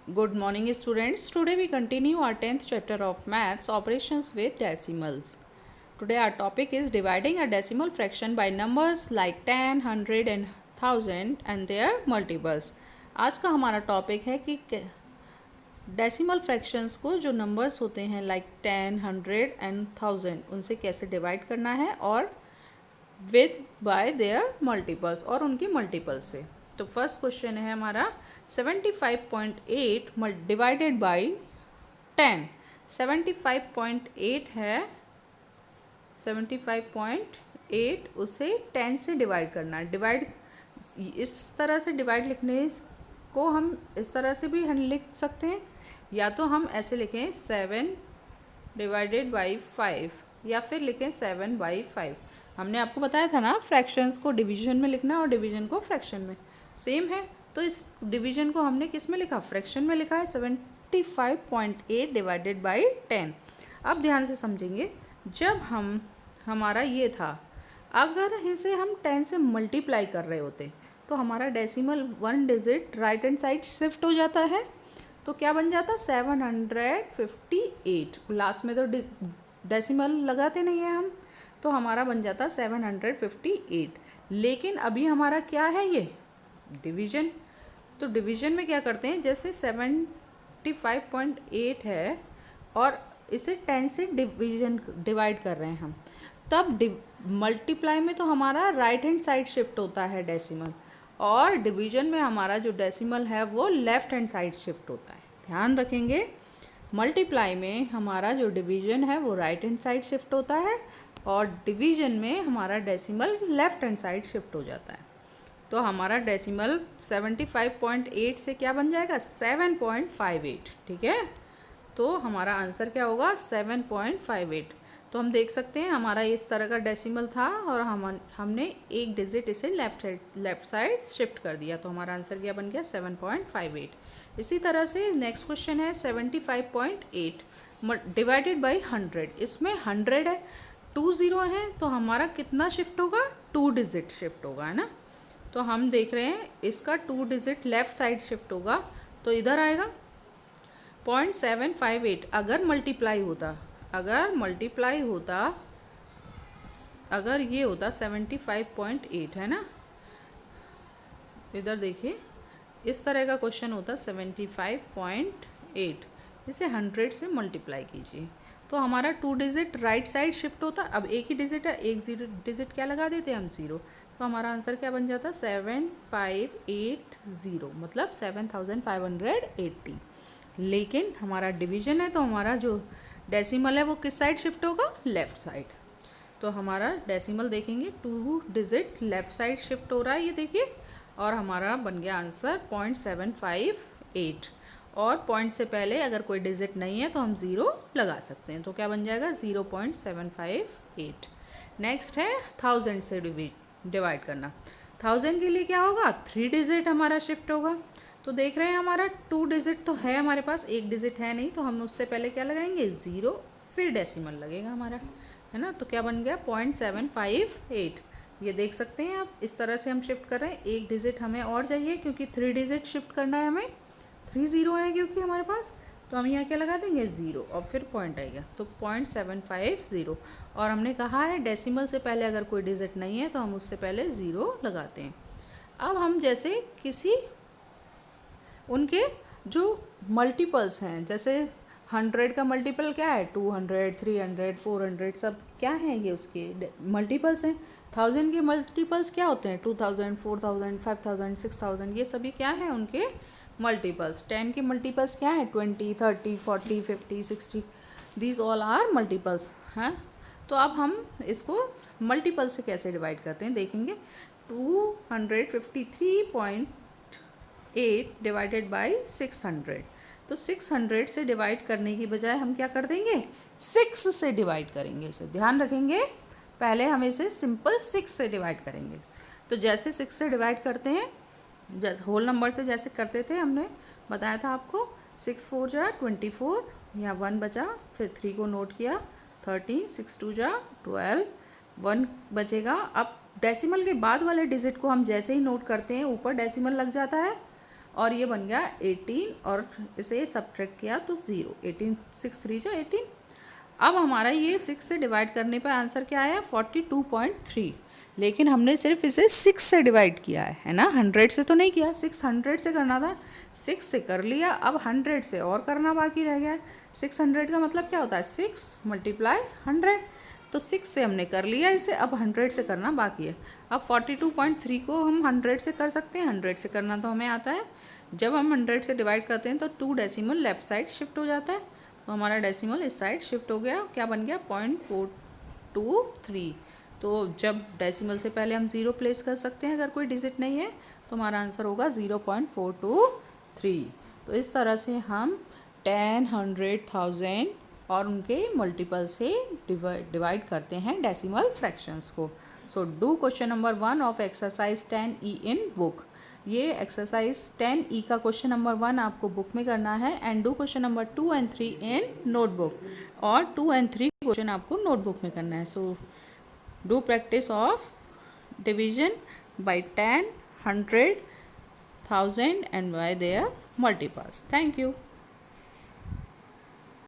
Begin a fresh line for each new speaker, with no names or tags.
Good morning, students. Today we continue our 10th chapter of Maths, Operations with Decimals. Today our topic is dividing a decimal fraction by numbers like 10, 100 and 1000 and their multiples. आज का हमारा topic है कि decimal fractions को जो numbers होते हैं like 10, 100 and 1000 उनसे कैसे डिवाइड करना है और विद बाय देयर मल्टीपल्स और उनकी मल्टीपल्स से। तो फर्स्ट क्वेश्चन है हमारा 75.8 डिवाइडेड बाई 10। 75.8 है, 75.8 उसे 10 से डिवाइड करना है। डिवाइड इस तरह से डिवाइड लिखने को हम इस तरह से भी हम लिख सकते हैं, या तो हम ऐसे लिखें 7 डिवाइडेड बाई 5 या फिर लिखें 7/5। हमने आपको बताया था ना फ्रैक्शंस को डिवीजन में लिखना और डिवीजन को फ्रैक्शन में, सेम है। तो इस डिवीजन को हमने किस में लिखा, फ्रैक्शन में लिखा है 75.8 डिवाइडेड बाई 10। अब ध्यान से समझेंगे, जब हमारा ये था, अगर इसे हम 10 से मल्टीप्लाई कर रहे होते तो हमारा decimal 1 digit right hand side shift हो जाता है। तो क्या बन जाता, 758। लास्ट में तो डेसिमल लगाते नहीं हैं हम, तो हमारा बन जाता 758। लेकिन अभी हमारा क्या है, ये डिवीजन। तो डिवीजन में क्या करते हैं, जैसे 75.8 है और इसे 10 से डिवाइड कर रहे हैं हम, तब मल्टीप्लाई में तो हमारा राइट हैंड साइड शिफ्ट होता है डेसिमल, और डिवीजन में हमारा जो डेसिमल है वो लेफ्ट हैंड साइड शिफ्ट होता है। ध्यान रखेंगे, मल्टीप्लाई में हमारा जो डिवीजन है वो राइट हैंड साइड शिफ्ट होता है और डिवीजन में हमारा decimal left hand side shift हो जाता है। तो हमारा डेसिमल 75.8 से क्या बन जाएगा, 7.58। ठीक है, तो हमारा आंसर क्या होगा, 7.58। तो हम देख सकते हैं हमारा इस तरह का डेसिमल था और हमने एक डिजिट इसे लेफ्ट साइड शिफ्ट कर दिया, तो हमारा आंसर क्या बन गया, 7.58। इसी तरह से नेक्स्ट क्वेश्चन है 75.8 डिवाइडेड बाई 100। इसमें 100 है, 2 0 है, तो हमारा कितना शिफ्ट होगा, 2 डिजिट शिफ्ट होगा, है ना। तो हम देख रहे हैं इसका 2 डिजिट लेफ्ट साइड शिफ्ट होगा, तो इधर आएगा 0.758। अगर मल्टीप्लाई होता अगर ये होता 75.8, है ना, इधर देखिए इस तरह का क्वेश्चन होता 75.8, इसे 100 से मल्टीप्लाई कीजिए तो हमारा 2 डिजिट राइट साइड शिफ्ट होता। अब एक ही डिजिट है, एक डिजिट क्या लगा देते हैं हम, 0। तो हमारा आंसर क्या बन जाता, 7580, मतलब 7580। लेकिन हमारा डिवीजन है तो हमारा जो डेसिमल है वो किस साइड शिफ्ट होगा, लेफ्ट साइड। तो हमारा डेसिमल देखेंगे 2 डिजिट लेफ्ट साइड शिफ्ट हो रहा है, ये देखिए, और हमारा बन गया आंसर 0.758। और पॉइंट से पहले अगर कोई डिजिट नहीं है तो हम 0 लगा सकते हैं, तो क्या बन जाएगा, 0.758। नेक्स्ट है 1000 से डिवाइड करना। 1000 के लिए क्या होगा, 3 डिजिट हमारा शिफ्ट होगा। तो देख रहे हैं हमारा 2 डिजिट तो है हमारे पास, एक डिजिट है नहीं, तो हम उससे पहले क्या लगाएंगे, 0, फिर डेसिमल लगेगा हमारा, है ना। तो क्या बन गया, 0.758। ये देख सकते हैं आप, इस तरह से हम शिफ्ट कर रहे हैं। एक डिजिट हमें और चाहिए क्योंकि 3 डिजिट शिफ्ट करना है हमें, 3 0 है क्योंकि हमारे पास, तो हम यहाँ क्या लगा देंगे, 0 और फिर पॉइंट आएगा, तो 0.750। और हमने कहा है डेसिमल से पहले अगर कोई डिजिट नहीं है तो हम उससे पहले 0 लगाते हैं। अब हम जैसे किसी उनके जो मल्टीपल्स हैं, जैसे 100 का मल्टीपल क्या है, 200, 300, 400, सब क्या है, ये उसके मल्टीपल्स हैं। 1000 के मल्टीपल्स क्या होते हैं, 2000, 4000, 5000, 6000, ये सभी क्या हैं उनके मल्टीपल्स। 10 के मल्टीपल्स क्या है, 20, 30, 40, 50, 60, दीज ऑल आर मल्टीपल्स हैं। तो अब हम इसको मल्टीपल से कैसे डिवाइड करते हैं देखेंगे। 253.8 डिवाइडेड बाई 600। तो 600 से डिवाइड करने की बजाय हम क्या कर देंगे, 6 से डिवाइड करेंगे। इसे ध्यान रखेंगे, पहले हम इसे सिंपल 6 से डिवाइड करेंगे। तो जैसे 6 से डिवाइड करते हैं, जैसे होल नंबर से जैसे करते थे, हमने बताया था आपको, 6 4 जा 24, यहाँ 1 बचा, फिर 3 को नोट किया, 13, 6 2 जा 12, 1 बचेगा। अब डेसिमल के बाद वाले डिजिट को हम जैसे ही नोट करते हैं ऊपर डेसिमल लग जाता है, और ये बन गया 18 और इसे सब्ट्रैक्ट किया तो 0। 18 6 3 जो 18। अब हमारा ये 6 से डिवाइड करने पर आंसर क्या आया 42.3, लेकिन हमने सिर्फ इसे 6 से डिवाइड किया है ना, 100 से तो नहीं किया। 600 से करना था, 6 से कर लिया, अब 100 से और करना बाकी रह गया। 600 का मतलब क्या होता है 6 × 100, तो 6 से हमने कर लिया इसे, अब 100 से करना बाकी है। अब 42.3 को हम 100 से कर सकते हैं, 100 से करना तो हमें आता है। जब हम 100 से डिवाइड करते हैं तो 2 डेसिमल लेफ्ट साइड शिफ्ट हो जाता है, तो हमारा डेसिमल इस साइड शिफ्ट हो गया, क्या बन गया 0.423। तो जब डेसिमल से पहले हम 0 प्लेस कर सकते हैं अगर कोई डिजिट नहीं है, तो हमारा आंसर होगा 0.423। तो इस तरह से हम 10, 100, 1000 और उनके मल्टीपल से डिवाइड करते हैं डेसिमल फ्रैक्शंस को। So do question number 1 of exercise 10E in book. ये एक्सरसाइज 10E का क्वेश्चन नंबर 1 आपको बुक में करना है, and do question number 2 and 3 in notebook, और 2 and 3 क्वेश्चन आपको नोटबुक में करना है। So do practice of division bye 10, 100, 1000 and by their multiples. Thank you.